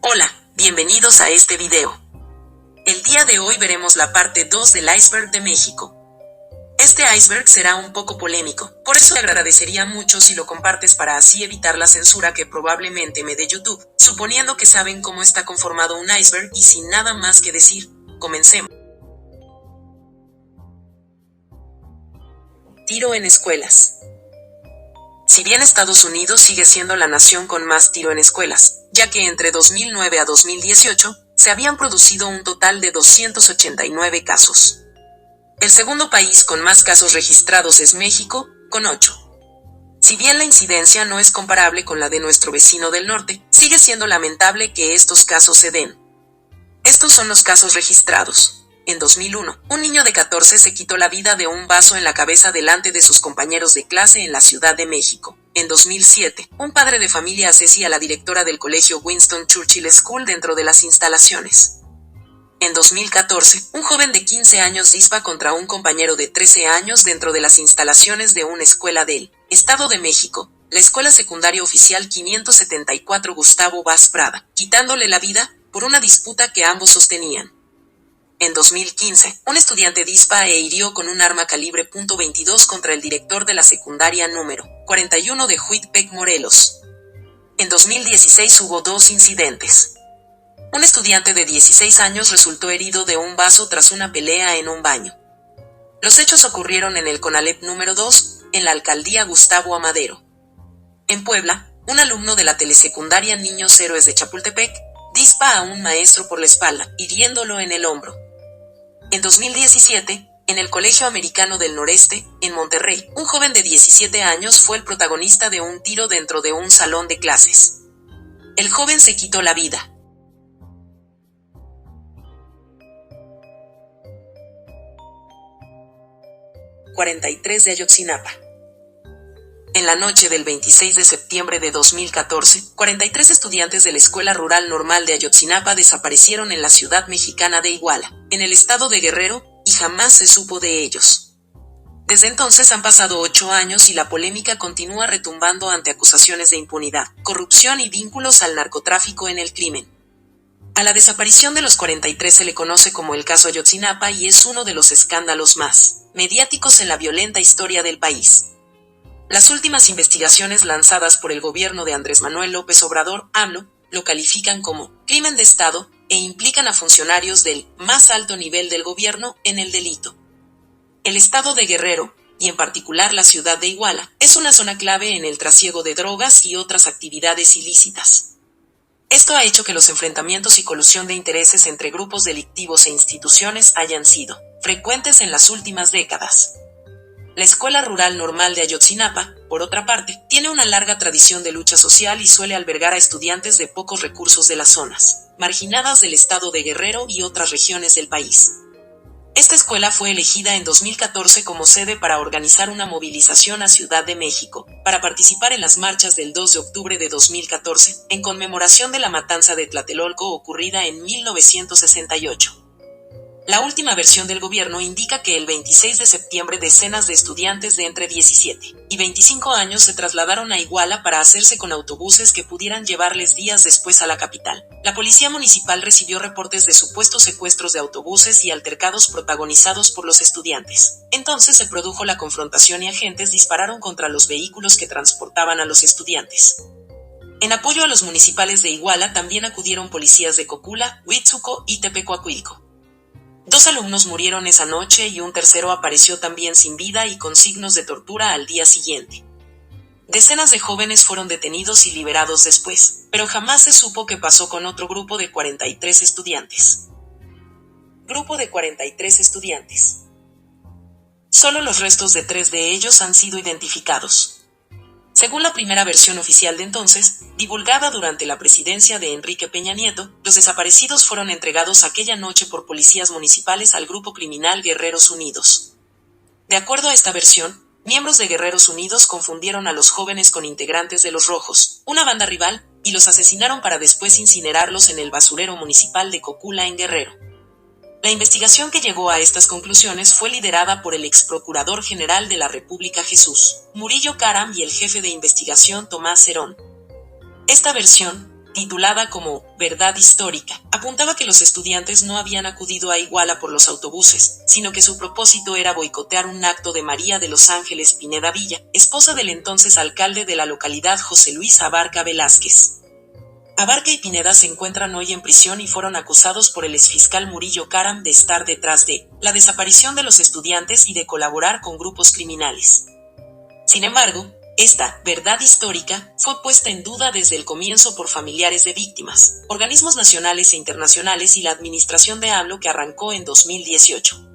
Hola, bienvenidos a este video. El día de hoy veremos la parte 2 del iceberg de México. Este iceberg será un poco polémico, por eso te agradecería mucho si lo compartes para así evitar la censura que probablemente me dé YouTube, suponiendo que saben cómo está conformado un iceberg y sin nada más que decir, comencemos. Tiro en escuelas. Si bien Estados Unidos sigue siendo la nación con más tiro en escuelas, ya que entre 2009 a 2018 se habían producido un total de 289 casos. El segundo país con más casos registrados es México, con 8. Si bien la incidencia no es comparable con la de nuestro vecino del norte, sigue siendo lamentable que estos casos se den. Estos son los casos registrados. En 2001, un niño de 14 se quitó la vida de un vaso en la cabeza delante de sus compañeros de clase en la Ciudad de México. En 2007, un padre de familia asesina a la directora del colegio Winston Churchill School dentro de las instalaciones. En 2014, un joven de 15 años dispara contra un compañero de 13 años dentro de las instalaciones de una escuela del Estado de México, la Escuela Secundaria Oficial 574 Gustavo Vaz Prada, quitándole la vida por una disputa que ambos sostenían. En 2015, un estudiante dispara e hirió con un arma calibre .22 contra el director de la secundaria número 41 de Huitepec, Morelos. En 2016 hubo 2 incidentes. Un estudiante de 16 años resultó herido de un vaso tras una pelea en un baño. Los hechos ocurrieron en el CONALEP número 2, en la alcaldía Gustavo Amadero. En Puebla, un alumno de la telesecundaria Niños Héroes de Chapultepec dispara a un maestro por la espalda, hiriéndolo en el hombro. En 2017, en el Colegio Americano del Noreste, en Monterrey, un joven de 17 años fue el protagonista de un tiro dentro de un salón de clases. El joven se quitó la vida. ...43 de Ayotzinapa. En la noche del 26 de septiembre de 2014, 43 estudiantes de la Escuela Rural Normal de Ayotzinapa desaparecieron en la ciudad mexicana de Iguala, en el estado de Guerrero, y jamás se supo de ellos. Desde entonces han pasado 8 años y la polémica continúa retumbando ante acusaciones de impunidad, corrupción y vínculos al narcotráfico en el crimen. A la desaparición de los 43 se le conoce como el caso Ayotzinapa y es uno de los escándalos más mediáticos en la violenta historia del país. Las últimas investigaciones lanzadas por el gobierno de Andrés Manuel López Obrador, AMLO, lo califican como crimen de Estado e implican a funcionarios del más alto nivel del gobierno en el delito. El estado de Guerrero, y en particular la ciudad de Iguala, es una zona clave en el trasiego de drogas y otras actividades ilícitas. Esto ha hecho que los enfrentamientos y colusión de intereses entre grupos delictivos e instituciones hayan sido frecuentes en las últimas décadas. La Escuela Rural Normal de Ayotzinapa, por otra parte, tiene una larga tradición de lucha social y suele albergar a estudiantes de pocos recursos de las zonas marginadas del estado de Guerrero y otras regiones del país. Esta escuela fue elegida en 2014 como sede para organizar una movilización a Ciudad de México, para participar en las marchas del 2 de octubre de 2014, en conmemoración de la matanza de Tlatelolco ocurrida en 1968. La última versión del gobierno indica que el 26 de septiembre decenas de estudiantes de entre 17 y 25 años se trasladaron a Iguala para hacerse con autobuses que pudieran llevarles días después a la capital. La policía municipal recibió reportes de supuestos secuestros de autobuses y altercados protagonizados por los estudiantes. Entonces se produjo la confrontación y agentes dispararon contra los vehículos que transportaban a los estudiantes. En apoyo a los municipales de Iguala también acudieron policías de Cocula, Huitzuco y Tepecuacuilco. 2 alumnos murieron esa noche y un tercero apareció también sin vida y con signos de tortura al día siguiente. Decenas de jóvenes fueron detenidos y liberados después, pero jamás se supo qué pasó con otro grupo de 43 estudiantes. Grupo de 43 estudiantes. Solo los restos de 3 de ellos han sido identificados. Según la primera versión oficial de entonces, divulgada durante la presidencia de Enrique Peña Nieto, los desaparecidos fueron entregados aquella noche por policías municipales al grupo criminal Guerreros Unidos. De acuerdo a esta versión, miembros de Guerreros Unidos confundieron a los jóvenes con integrantes de Los Rojos, una banda rival, y los asesinaron para después incinerarlos en el basurero municipal de Cocula en Guerrero. La investigación que llegó a estas conclusiones fue liderada por el ex procurador general de la República Jesús Murillo Caram y el jefe de investigación Tomás Herón. Esta versión titulada como Verdad Histórica, apuntaba que los estudiantes no habían acudido a Iguala por los autobuses, sino que su propósito era boicotear un acto de María de los Ángeles Pineda Villa, esposa del entonces alcalde de la localidad José Luis Abarca Velázquez. Abarca y Pineda se encuentran hoy en prisión y fueron acusados por el exfiscal Murillo Karam de estar detrás de la desaparición de los estudiantes y de colaborar con grupos criminales. Sin embargo, esta verdad histórica fue puesta en duda desde el comienzo por familiares de víctimas, organismos nacionales e internacionales y la administración de AMLO que arrancó en 2018.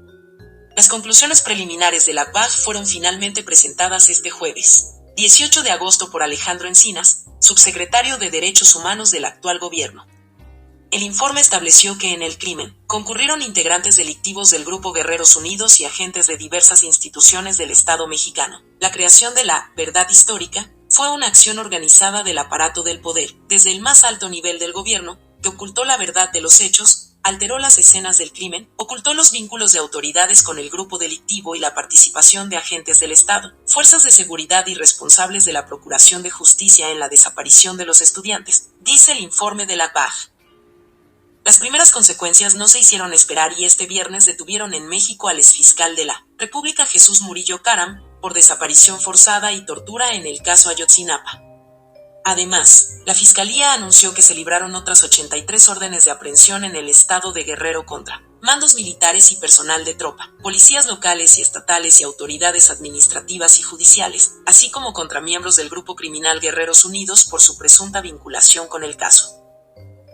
Las conclusiones preliminares de la PAG fueron finalmente presentadas este jueves, 18 de agosto por Alejandro Encinas, subsecretario de Derechos Humanos del actual gobierno. El informe estableció que en el crimen concurrieron integrantes delictivos del Grupo Guerreros Unidos y agentes de diversas instituciones del Estado mexicano. La creación de la verdad histórica fue una acción organizada del aparato del poder, desde el más alto nivel del gobierno, que ocultó la verdad de los hechos, alteró las escenas del crimen, ocultó los vínculos de autoridades con el grupo delictivo y la participación de agentes del Estado, fuerzas de seguridad y responsables de la Procuración de Justicia en la desaparición de los estudiantes, dice el informe de la PAG. Las primeras consecuencias no se hicieron esperar y este viernes detuvieron en México al exfiscal de la República Jesús Murillo Karam por desaparición forzada y tortura en el caso Ayotzinapa. Además, la Fiscalía anunció que se libraron otras 83 órdenes de aprehensión en el estado de Guerrero contra mandos militares y personal de tropa, policías locales y estatales y autoridades administrativas y judiciales, así como contra miembros del grupo criminal Guerreros Unidos por su presunta vinculación con el caso.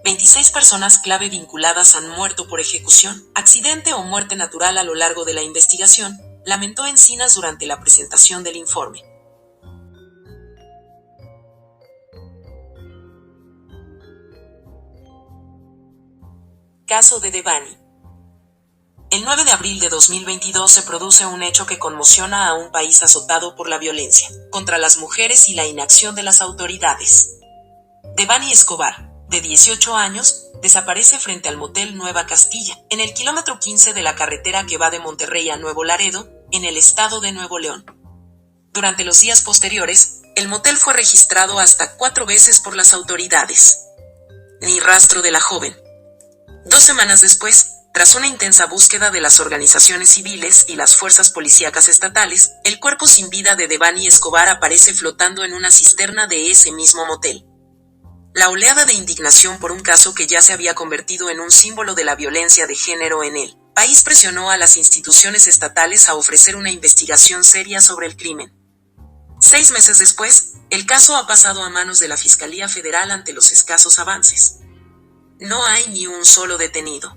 26 personas clave vinculadas han muerto por ejecución, accidente o muerte natural a lo largo de la investigación, lamentó Encinas durante la presentación del informe. Caso de Devani. El 9 de abril de 2022 se produce un hecho que conmociona a un país azotado por la violencia contra las mujeres y la inacción de las autoridades. Devani Escobar, de 18 años, desaparece frente al motel Nueva Castilla, en el kilómetro 15 de la carretera que va de Monterrey a Nuevo Laredo, en el estado de Nuevo León. Durante los días posteriores, el motel fue registrado hasta 4 veces por las autoridades. Ni rastro de la joven. 2 semanas después, tras una intensa búsqueda de las organizaciones civiles y las fuerzas policíacas estatales, el cuerpo sin vida de Devani Escobar aparece flotando en una cisterna de ese mismo motel. La oleada de indignación por un caso que ya se había convertido en un símbolo de la violencia de género en el país presionó a las instituciones estatales a ofrecer una investigación seria sobre el crimen. 6 meses después, el caso ha pasado a manos de la Fiscalía Federal ante los escasos avances. No hay ni un solo detenido.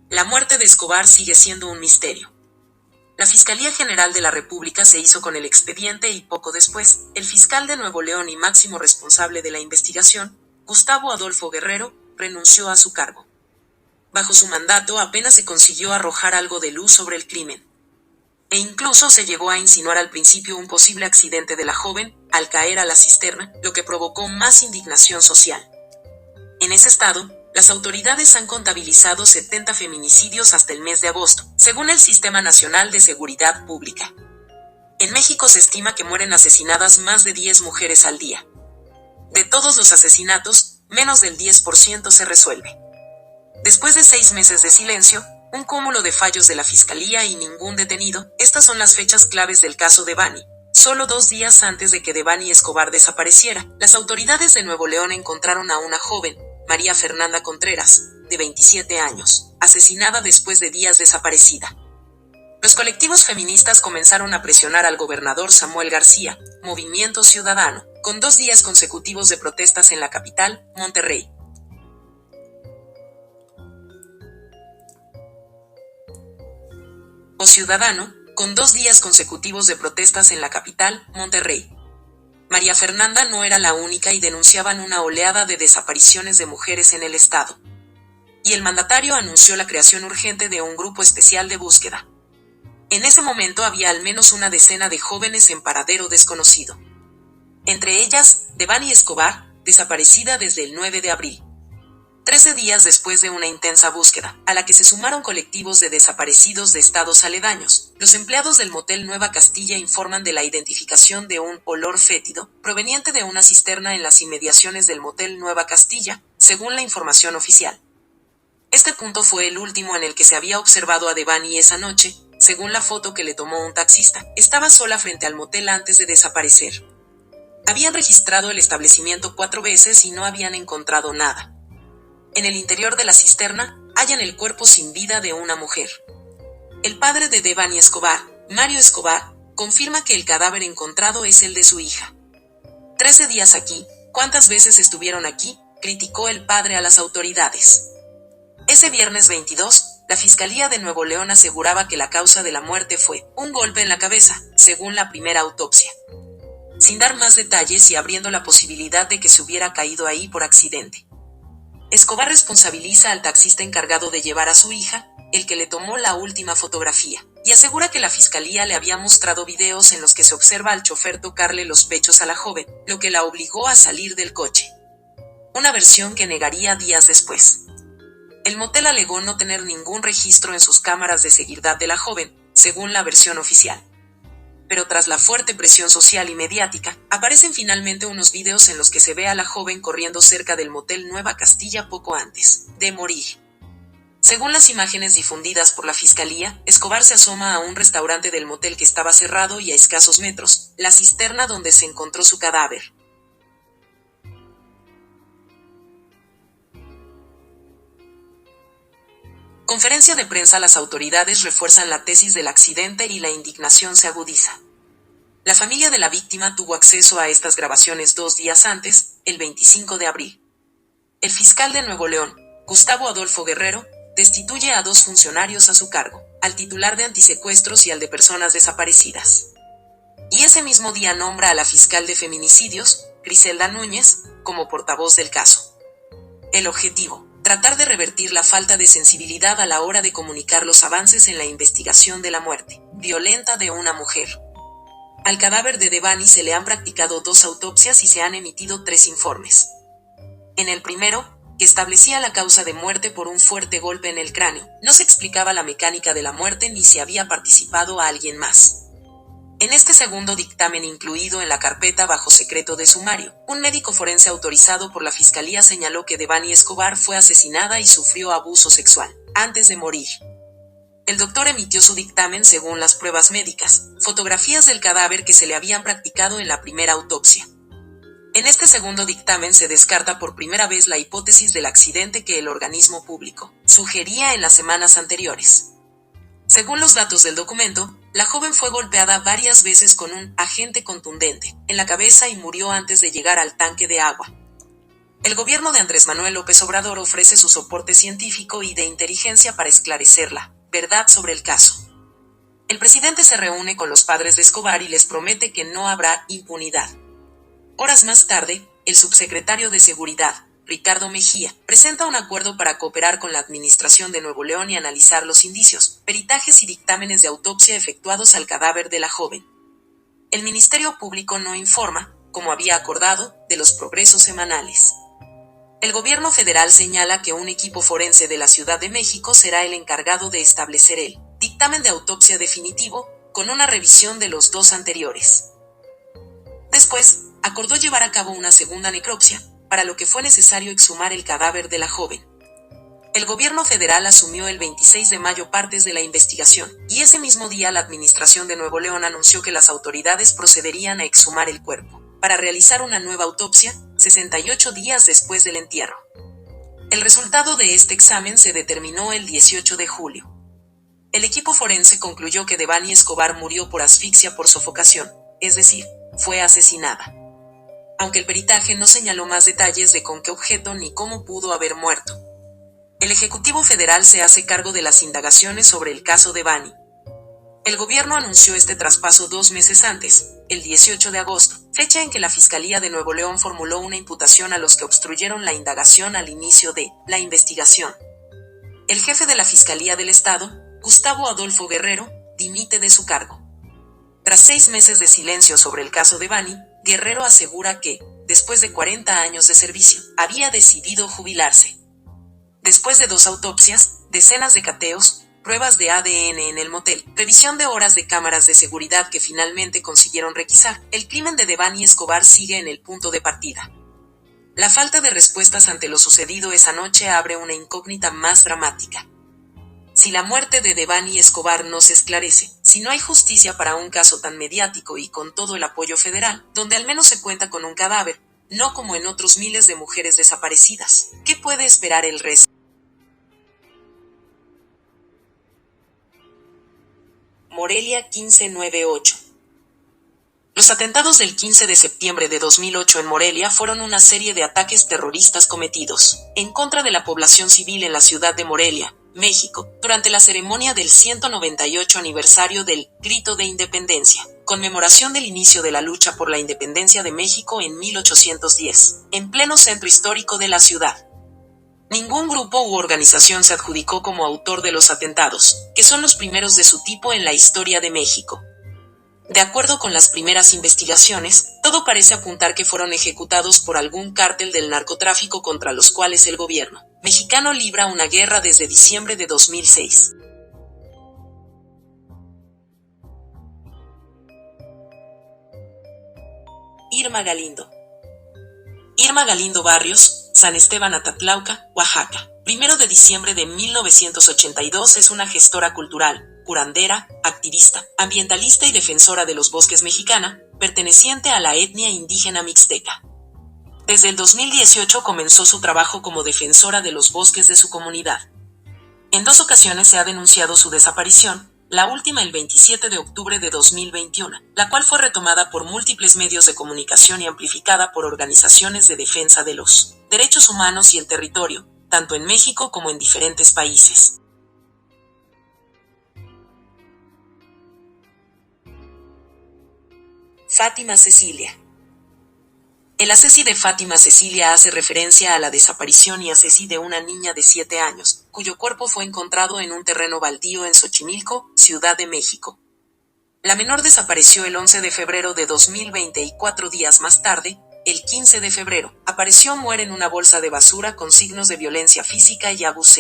La muerte de Escobar sigue siendo un misterio. La Fiscalía General de la República se hizo con el expediente y poco después, el fiscal de Nuevo León y máximo responsable de la investigación, Gustavo Adolfo Guerrero, renunció a su cargo. Bajo su mandato apenas se consiguió arrojar algo de luz sobre el crimen. E incluso se llegó a insinuar al principio un posible accidente de la joven al caer a la cisterna, lo que provocó más indignación social. En ese estado, las autoridades han contabilizado 70 feminicidios hasta el mes de agosto, según el Sistema Nacional de Seguridad Pública. En México se estima que mueren asesinadas más de 10 mujeres al día. De todos los asesinatos, menos del 10% se resuelve. Después de 6 meses de silencio, un cúmulo de fallos de la Fiscalía y ningún detenido, estas son las fechas claves del caso Devani. Solo 2 días antes de que Devani Escobar desapareciera, las autoridades de Nuevo León encontraron a una joven, María Fernanda Contreras, de 27 años, asesinada después de días desaparecida. Los colectivos feministas comenzaron a presionar al gobernador Samuel García, Movimiento Ciudadano, con 2 días consecutivos de protestas en la capital, Monterrey. Ciudadano, con 2 días consecutivos de protestas en la capital, Monterrey. María Fernanda no era la única y denunciaban una oleada de desapariciones de mujeres en el estado. Y el mandatario anunció la creación urgente de un grupo especial de búsqueda. En ese momento había al menos una decena de jóvenes en paradero desconocido. Entre ellas, Devani Escobar, desaparecida desde el 9 de abril. 13 días después de una intensa búsqueda, a la que se sumaron colectivos de desaparecidos de estados aledaños, los empleados del motel Nueva Castilla informan de la identificación de un olor fétido, proveniente de una cisterna en las inmediaciones del motel Nueva Castilla, según la información oficial. Este punto fue el último en el que se había observado a Devani esa noche, según la foto que le tomó un taxista. Estaba sola frente al motel antes de desaparecer. Habían registrado el establecimiento 4 veces y no habían encontrado nada. En el interior de la cisterna, hallan el cuerpo sin vida de una mujer. El padre de Devani Escobar, Mario Escobar, confirma que el cadáver encontrado es el de su hija. 13 días aquí, ¿cuántas veces estuvieron aquí?, criticó el padre a las autoridades. Ese viernes 22, la Fiscalía de Nuevo León aseguraba que la causa de la muerte fue un golpe en la cabeza, según la primera autopsia. Sin dar más detalles y abriendo la posibilidad de que se hubiera caído ahí por accidente. Escobar responsabiliza al taxista encargado de llevar a su hija, el que le tomó la última fotografía, y asegura que la fiscalía le había mostrado videos en los que se observa al chofer tocarle los pechos a la joven, lo que la obligó a salir del coche. Una versión que negaría días después. El motel alegó no tener ningún registro en sus cámaras de seguridad de la joven, según la versión oficial. Pero tras la fuerte presión social y mediática, aparecen finalmente unos videos en los que se ve a la joven corriendo cerca del motel Nueva Castilla poco antes de morir. Según las imágenes difundidas por la Fiscalía, Escobar se asoma a un restaurante del motel que estaba cerrado y a escasos metros, la cisterna donde se encontró su cadáver. Conferencia de prensa. Las autoridades refuerzan la tesis del accidente y la indignación se agudiza. La familia de la víctima tuvo acceso a estas grabaciones 2 días antes, el 25 de abril. El fiscal de Nuevo León, Gustavo Adolfo Guerrero, destituye a 2 funcionarios a su cargo, al titular de antisecuestros y al de personas desaparecidas. Y ese mismo día nombra a la fiscal de feminicidios, Griselda Núñez, como portavoz del caso. El objetivo: tratar de revertir la falta de sensibilidad a la hora de comunicar los avances en la investigación de la muerte violenta de una mujer. Al cadáver de Devani se le han practicado 2 autopsias y se han emitido 3 informes. En el primero, que establecía la causa de muerte por un fuerte golpe en el cráneo, no se explicaba la mecánica de la muerte ni si había participado a alguien más. En este segundo dictamen, incluido en la carpeta bajo secreto de sumario, un médico forense autorizado por la Fiscalía señaló que Devani Escobar fue asesinada y sufrió abuso sexual antes de morir. El doctor emitió su dictamen según las pruebas médicas, fotografías del cadáver que se le habían practicado en la primera autopsia. En este segundo dictamen se descarta por primera vez la hipótesis del accidente que el organismo público sugería en las semanas anteriores. Según los datos del documento, la joven fue golpeada varias veces con un agente contundente en la cabeza y murió antes de llegar al tanque de agua. El gobierno de Andrés Manuel López Obrador ofrece su soporte científico y de inteligencia para esclarecer la verdad sobre el caso. El presidente se reúne con los padres de Escobar y les promete que no habrá impunidad. Horas más tarde, el subsecretario de Seguridad, Ricardo Mejía, presenta un acuerdo para cooperar con la Administración de Nuevo León y analizar los indicios, peritajes y dictámenes de autopsia efectuados al cadáver de la joven. El Ministerio Público no informa, como había acordado, de los progresos semanales. El gobierno federal señala que un equipo forense de la Ciudad de México será el encargado de establecer el dictamen de autopsia definitivo, con una revisión de los 2 anteriores. Después, acordó llevar a cabo una segunda necropsia, para lo que fue necesario exhumar el cadáver de la joven. El gobierno federal asumió el 26 de mayo partes de la investigación, y ese mismo día la Administración de Nuevo León anunció que las autoridades procederían a exhumar el cuerpo, para realizar una nueva autopsia, 68 días después del entierro. El resultado de este examen se determinó el 18 de julio. El equipo forense concluyó que Devani Escobar murió por asfixia por sofocación, es decir, fue asesinada. Aunque el peritaje no señaló más detalles de con qué objeto ni cómo pudo haber muerto. El Ejecutivo Federal se hace cargo de las indagaciones sobre el caso Devani. El gobierno anunció este traspaso 2 meses antes, el 18 de agosto, fecha en que la Fiscalía de Nuevo León formuló una imputación a los que obstruyeron la indagación al inicio de la investigación. El jefe de la Fiscalía del Estado, Gustavo Adolfo Guerrero, dimite de su cargo. Tras 6 meses de silencio sobre el caso Devani, Guerrero asegura que, después de 40 años de servicio, había decidido jubilarse. Después de 2 autopsias, decenas de cateos, pruebas de ADN en el motel, revisión de horas de cámaras de seguridad que finalmente consiguieron requisar, el crimen de Devani Escobar sigue en el punto de partida. La falta de respuestas ante lo sucedido esa noche abre una incógnita más dramática. Si la muerte de Devani Escobar no se esclarece, si no hay justicia para un caso tan mediático y con todo el apoyo federal, donde al menos se cuenta con un cadáver, no como en otros miles de mujeres desaparecidas, ¿qué puede esperar el resto? Morelia 1598. Los atentados del 15 de septiembre de 2008 en Morelia fueron una serie de ataques terroristas cometidos en contra de la población civil en la ciudad de Morelia, México, durante la ceremonia del 198 aniversario del Grito de Independencia, conmemoración del inicio de la lucha por la independencia de México en 1810, en pleno centro histórico de la ciudad. Ningún grupo u organización se adjudicó como autor de los atentados, que son los primeros de su tipo en la historia de México. De acuerdo con las primeras investigaciones, todo parece apuntar que fueron ejecutados por algún cártel del narcotráfico contra los cuales el gobierno mexicano libra una guerra desde diciembre de 2006. Irma Galindo. Irma Galindo Barrios, San Esteban Atatlauca, Oaxaca. 1 de diciembre de 1982 es una gestora cultural, curandera, activista, ambientalista y defensora de los bosques mexicana, perteneciente a la etnia indígena mixteca. Desde el 2018 comenzó su trabajo como defensora de los bosques de su comunidad. En 2 ocasiones se ha denunciado su desaparición, la última el 27 de octubre de 2021, la cual fue retomada por múltiples medios de comunicación y amplificada por organizaciones de defensa de los derechos humanos y el territorio, tanto en México como en diferentes países. Fátima Cecilia. El asesí de Fátima Cecilia hace referencia a la desaparición y asesí de una niña de 7 años, cuyo cuerpo fue encontrado en un terreno baldío en Xochimilco, Ciudad de México. La menor desapareció el 11 de febrero de 2020 y 4 días más tarde, el 15 de febrero, apareció muerta en una bolsa de basura con signos de violencia física y abuso.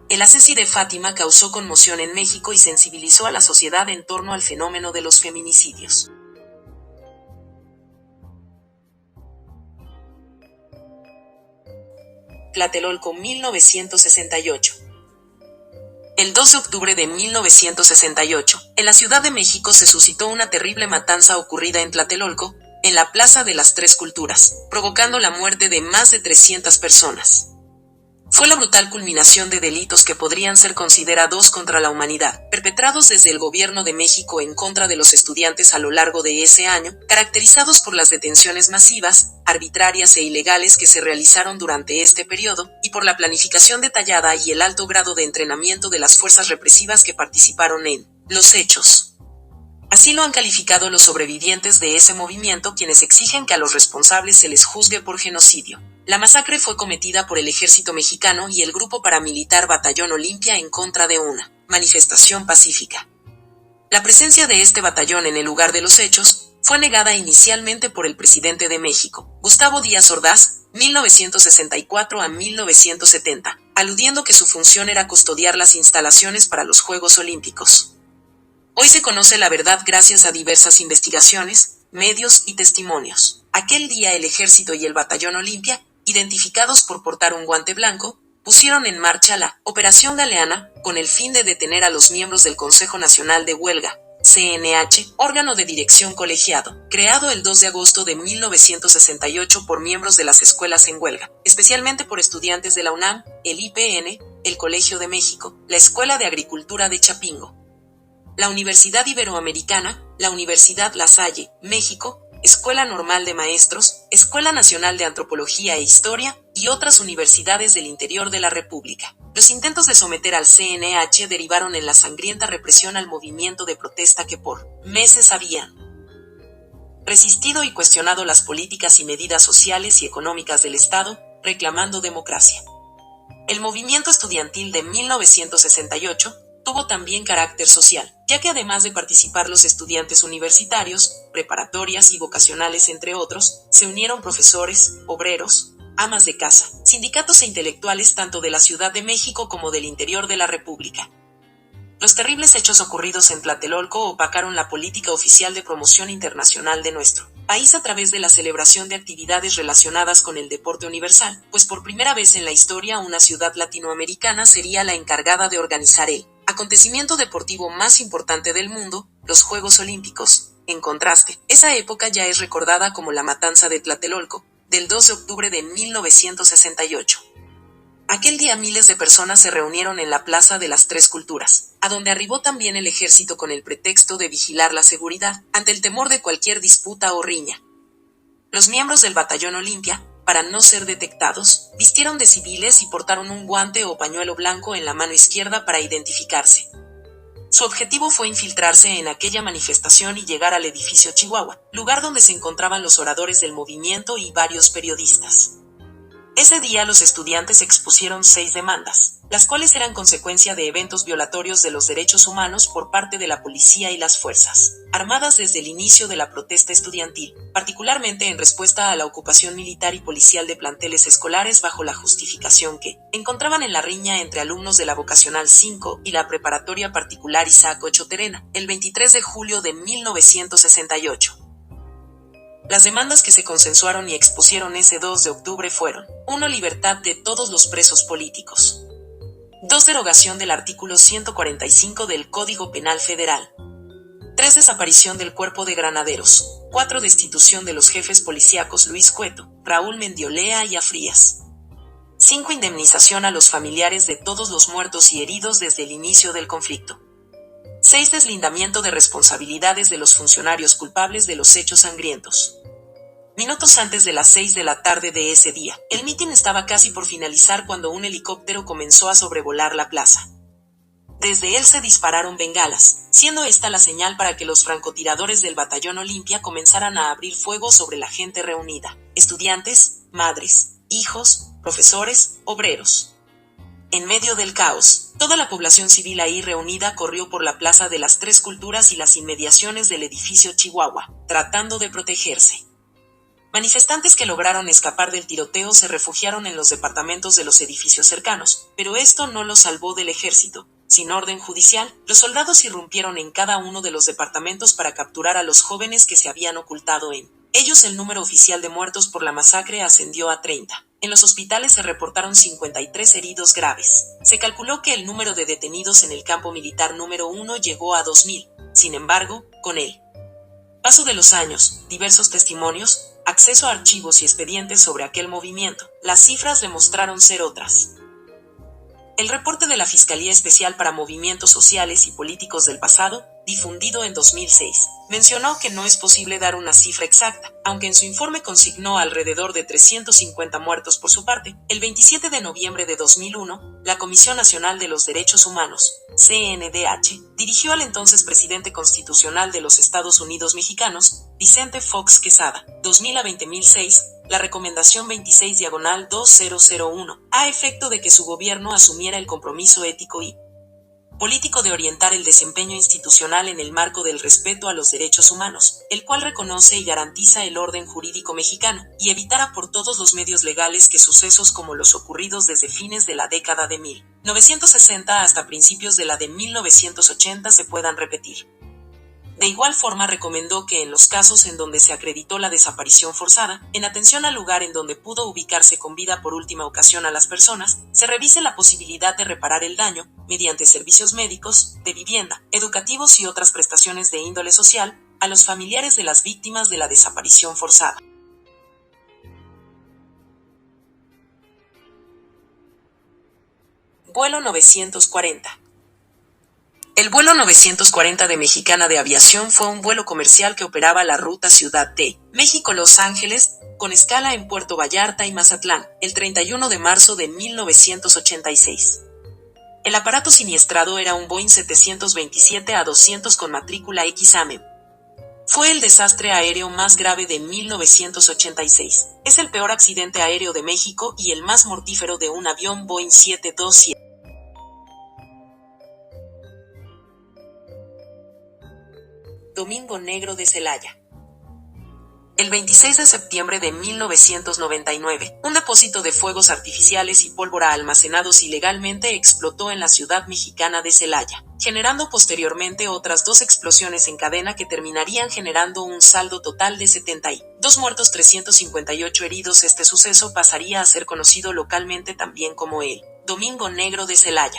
El asesí de Fátima causó conmoción en México y sensibilizó a la sociedad en torno al fenómeno de los feminicidios. Tlatelolco 1968. El 2 de octubre de 1968, en la Ciudad de México se suscitó una terrible matanza ocurrida en Tlatelolco, en la Plaza de las Tres Culturas, provocando la muerte de más de 300 personas. Fue la brutal culminación de delitos que podrían ser considerados contra la humanidad, perpetrados desde el gobierno de México en contra de los estudiantes a lo largo de ese año, caracterizados por las detenciones masivas, arbitrarias e ilegales que se realizaron durante este periodo, y por la planificación detallada y el alto grado de entrenamiento de las fuerzas represivas que participaron en los hechos. Así lo han calificado los sobrevivientes de ese movimiento, quienes exigen que a los responsables se les juzgue por genocidio. La masacre fue cometida por el ejército mexicano y el grupo paramilitar Batallón Olimpia en contra de una manifestación pacífica. La presencia de este batallón en el lugar de los hechos fue negada inicialmente por el presidente de México, Gustavo Díaz Ordaz, 1964 a 1970, aludiendo que su función era custodiar las instalaciones para los Juegos Olímpicos. Hoy se conoce la verdad gracias a diversas investigaciones, medios y testimonios. Aquel día el ejército y el batallón Olimpia, identificados por portar un guante blanco, pusieron en marcha la Operación Galeana, con el fin de detener a los miembros del Consejo Nacional de Huelga, CNH, órgano de dirección colegiado, creado el 2 de agosto de 1968 por miembros de las escuelas en huelga, especialmente por estudiantes de la UNAM, el IPN, el Colegio de México, la Escuela de Agricultura de Chapingo, la Universidad Iberoamericana, la Universidad La Salle, México, Escuela Normal de Maestros, Escuela Nacional de Antropología e Historia, y otras universidades del interior de la República. Los intentos de someter al CNH derivaron en la sangrienta represión al movimiento de protesta que por meses habían resistido y cuestionado las políticas y medidas sociales y económicas del Estado, reclamando democracia. El movimiento estudiantil de 1968 tuvo también carácter social, ya que además de participar los estudiantes universitarios, preparatorias y vocacionales entre otros, se unieron profesores, obreros, amas de casa, sindicatos e intelectuales tanto de la Ciudad de México como del interior de la República. Los terribles hechos ocurridos en Tlatelolco opacaron la política oficial de promoción internacional de nuestro país a través de la celebración de actividades relacionadas con el deporte universal, pues por primera vez en la historia una ciudad latinoamericana sería la encargada de organizar el acontecimiento deportivo más importante del mundo, los Juegos Olímpicos. En contraste, esa época ya es recordada como la matanza de Tlatelolco, del 2 de octubre de 1968. Aquel día miles de personas se reunieron en la Plaza de las Tres Culturas, a donde arribó también el ejército con el pretexto de vigilar la seguridad, ante el temor de cualquier disputa o riña. Los miembros del Batallón Olimpia, para no ser detectados, vistieron de civiles y portaron un guante o pañuelo blanco en la mano izquierda para identificarse. Su objetivo fue infiltrarse en aquella manifestación y llegar al edificio Chihuahua, lugar donde se encontraban los oradores del movimiento y varios periodistas. Ese día los estudiantes expusieron 6 demandas, las cuales eran consecuencia de eventos violatorios de los derechos humanos por parte de la policía y las fuerzas armadas desde el inicio de la protesta estudiantil, particularmente en respuesta a la ocupación militar y policial de planteles escolares bajo la justificación que encontraban en la riña entre alumnos de la Vocacional 5 y la Preparatoria Particular Isaac Ochoa Terena, el 23 de julio de 1968. Las demandas que se consensuaron y expusieron ese 2 de octubre fueron: 1. Libertad de todos los presos políticos. 2. Derogación del artículo 145 del Código Penal Federal. 3. Desaparición del cuerpo de granaderos. 4. Destitución de los jefes policíacos Luis Cueto, Raúl Mendiolea y Afrías. 5. Indemnización a los familiares de todos los muertos y heridos desde el inicio del conflicto. 6. Deslindamiento de responsabilidades de los funcionarios culpables de los hechos sangrientos. Minutos antes de las 6 de la tarde de ese día, el mitin estaba casi por finalizar cuando un helicóptero comenzó a sobrevolar la plaza. Desde él se dispararon bengalas, siendo esta la señal para que los francotiradores del Batallón Olimpia comenzaran a abrir fuego sobre la gente reunida: estudiantes, madres, hijos, profesores, obreros. En medio del caos, toda la población civil ahí reunida corrió por la Plaza de las Tres Culturas y las inmediaciones del edificio Chihuahua, tratando de protegerse. Manifestantes que lograron escapar del tiroteo se refugiaron en los departamentos de los edificios cercanos, pero esto no los salvó del ejército. Sin orden judicial, los soldados irrumpieron en cada uno de los departamentos para capturar a los jóvenes que se habían ocultado en ellos. El número oficial de muertos por la masacre ascendió a 30. En los hospitales se reportaron 53 heridos graves. Se calculó que el número de detenidos en el campo militar número 1 llegó a 2000. Sin embargo, con el paso de los años, diversos testimonios, acceso a archivos y expedientes sobre aquel movimiento, las cifras demostraron ser otras. El reporte de la Fiscalía Especial para Movimientos Sociales y Políticos del Pasado, difundido en 2006, mencionó que no es posible dar una cifra exacta, aunque en su informe consignó alrededor de 350 muertos por su parte. El 27 de noviembre de 2001, la Comisión Nacional de los Derechos Humanos, CNDH, dirigió al entonces presidente constitucional de los Estados Unidos mexicanos, Vicente Fox Quesada, 2000 a 20006, la recomendación 26/2001, a efecto de que su gobierno asumiera el compromiso ético y político de orientar el desempeño institucional en el marco del respeto a los derechos humanos, el cual reconoce y garantiza el orden jurídico mexicano, y evitara por todos los medios legales que sucesos como los ocurridos desde fines de la década de 1960 hasta principios de la de 1980 se puedan repetir. De igual forma recomendó que en los casos en donde se acreditó la desaparición forzada, en atención al lugar en donde pudo ubicarse con vida por última ocasión a las personas, se revise la posibilidad de reparar el daño, mediante servicios médicos, de vivienda, educativos y otras prestaciones de índole social, a los familiares de las víctimas de la desaparición forzada. Vuelo 940. El vuelo 940 de Mexicana de Aviación fue un vuelo comercial que operaba la ruta Ciudad de México-Los Ángeles, con escala en Puerto Vallarta y Mazatlán, el 31 de marzo de 1986. El aparato siniestrado era un Boeing 727-200 con matrícula XAME. Fue el desastre aéreo más grave de 1986. Es el peor accidente aéreo de México y el más mortífero de un avión Boeing 727. Domingo Negro de Celaya. El 26 de septiembre de 1999, un depósito de fuegos artificiales y pólvora almacenados ilegalmente explotó en la ciudad mexicana de Celaya, generando posteriormente otras 2 explosiones en cadena que terminarían generando un saldo total de 72 muertos, 358 heridos. Este suceso pasaría a ser conocido localmente también como el Domingo Negro de Celaya.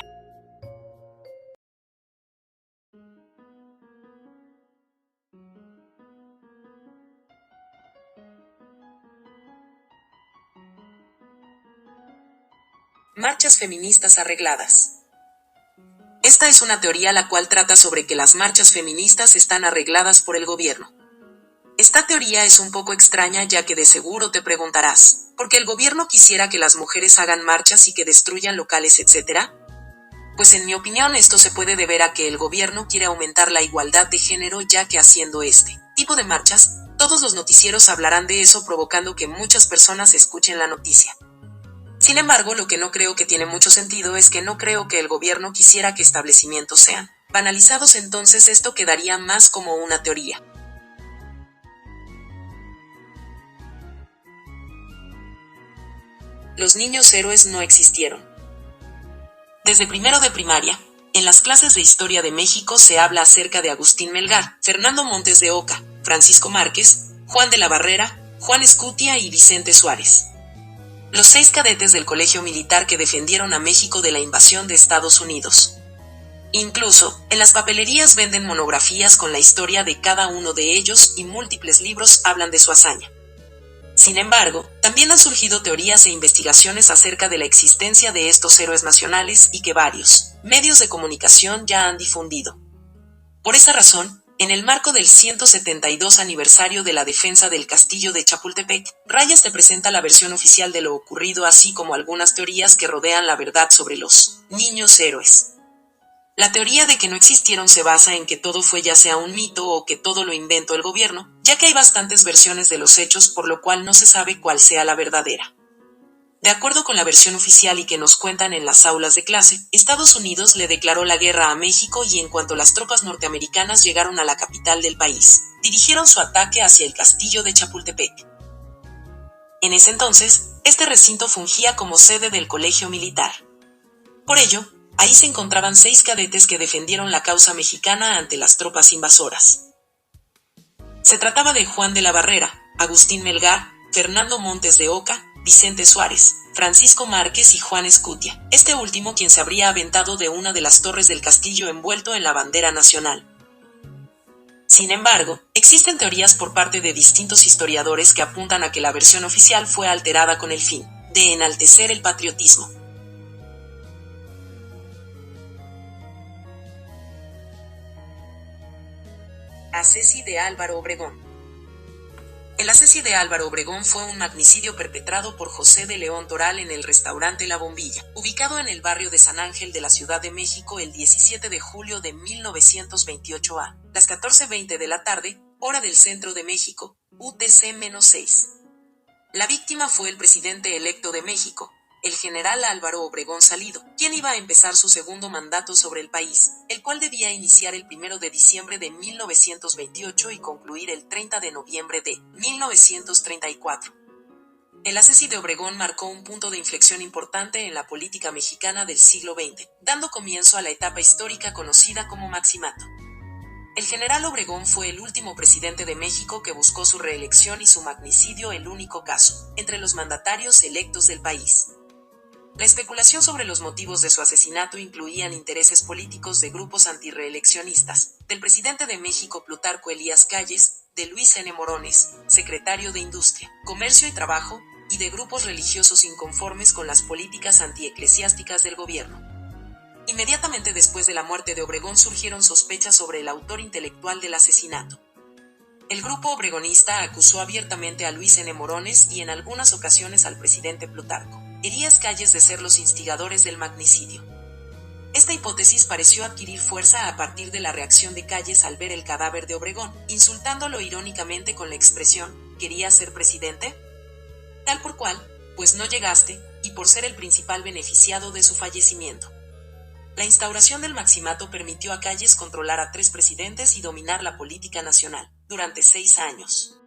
Marchas feministas arregladas. Esta es una teoría la cual trata sobre que las marchas feministas están arregladas por el gobierno. Esta teoría es un poco extraña, ya que de seguro te preguntarás, ¿por qué el gobierno quisiera que las mujeres hagan marchas y que destruyan locales, etcétera? Pues en mi opinión esto se puede deber a que el gobierno quiere aumentar la igualdad de género, ya que haciendo este tipo de marchas, todos los noticieros hablarán de eso, provocando que muchas personas escuchen la noticia. Sin embargo, lo que no creo que tiene mucho sentido es que no creo que el gobierno quisiera que establecimientos sean banalizados, entonces esto quedaría más como una teoría. Los niños héroes no existieron. Desde primero de primaria, en las clases de Historia de México se habla acerca de Agustín Melgar, Fernando Montes de Oca, Francisco Márquez, Juan de la Barrera, Juan Escutia y Vicente Suárez. Los 6 cadetes del colegio militar que defendieron a México de la invasión de Estados Unidos. Incluso, en las papelerías venden monografías con la historia de cada uno de ellos y múltiples libros hablan de su hazaña. Sin embargo, también han surgido teorías e investigaciones acerca de la existencia de estos héroes nacionales y que varios medios de comunicación ya han difundido. Por esa razón, en el marco del 172 aniversario de la defensa del castillo de Chapultepec, Rayas te presenta la versión oficial de lo ocurrido, así como algunas teorías que rodean la verdad sobre los niños héroes. La teoría de que no existieron se basa en que todo fue ya sea un mito o que todo lo inventó el gobierno, ya que hay bastantes versiones de los hechos, por lo cual no se sabe cuál sea la verdadera. De acuerdo con la versión oficial y que nos cuentan en las aulas de clase, Estados Unidos le declaró la guerra a México y en cuanto las tropas norteamericanas llegaron a la capital del país, dirigieron su ataque hacia el castillo de Chapultepec. En ese entonces, este recinto fungía como sede del colegio militar. Por ello, ahí se encontraban 6 cadetes que defendieron la causa mexicana ante las tropas invasoras. Se trataba de Juan de la Barrera, Agustín Melgar, Fernando Montes de Oca, Vicente Suárez, Francisco Márquez y Juan Escutia, este último quien se habría aventado de una de las torres del castillo envuelto en la bandera nacional. Sin embargo, existen teorías por parte de distintos historiadores que apuntan a que la versión oficial fue alterada con el fin de enaltecer el patriotismo. Acesi de Álvaro Obregón. El acesi de Álvaro Obregón fue un magnicidio perpetrado por José de León Toral en el restaurante La Bombilla, ubicado en el barrio de San Ángel de la Ciudad de México el 17 de julio de 1928 a las 14:20 de la tarde, hora del centro de México, UTC-6. La víctima fue el presidente electo de México, el general Álvaro Obregón Salido, quien iba a empezar su segundo mandato sobre el país, el cual debía iniciar el 1 de diciembre de 1928 y concluir el 30 de noviembre de 1934. El acesi de Obregón marcó un punto de inflexión importante en la política mexicana del siglo XX, dando comienzo a la etapa histórica conocida como Maximato. El general Obregón fue el último presidente de México que buscó su reelección y su magnicidio el único caso entre los mandatarios electos del país. La especulación sobre los motivos de su asesinato incluían intereses políticos de grupos antirreeleccionistas, del presidente de México Plutarco Elías Calles, de Luis N. Morones, secretario de Industria, Comercio y Trabajo, y de grupos religiosos inconformes con las políticas antieclesiásticas del gobierno. Inmediatamente después de la muerte de Obregón surgieron sospechas sobre el autor intelectual del asesinato. El grupo obregonista acusó abiertamente a Luis N. Morones y en algunas ocasiones al presidente Plutarco Elías Calles de ser los instigadores del magnicidio. Esta hipótesis pareció adquirir fuerza a partir de la reacción de Calles al ver el cadáver de Obregón, insultándolo irónicamente con la expresión ¿querías ser presidente? Tal por cual, pues no llegaste, y por ser el principal beneficiado de su fallecimiento. La instauración del maximato permitió a Calles controlar a 3 presidentes y dominar la política nacional durante 6 años.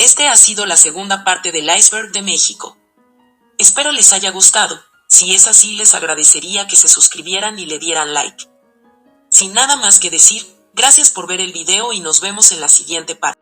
Este ha sido la segunda parte del iceberg de México. Espero les haya gustado. Si es así, les agradecería que se suscribieran y le dieran like. Sin nada más que decir, gracias por ver el video y nos vemos en la siguiente parte.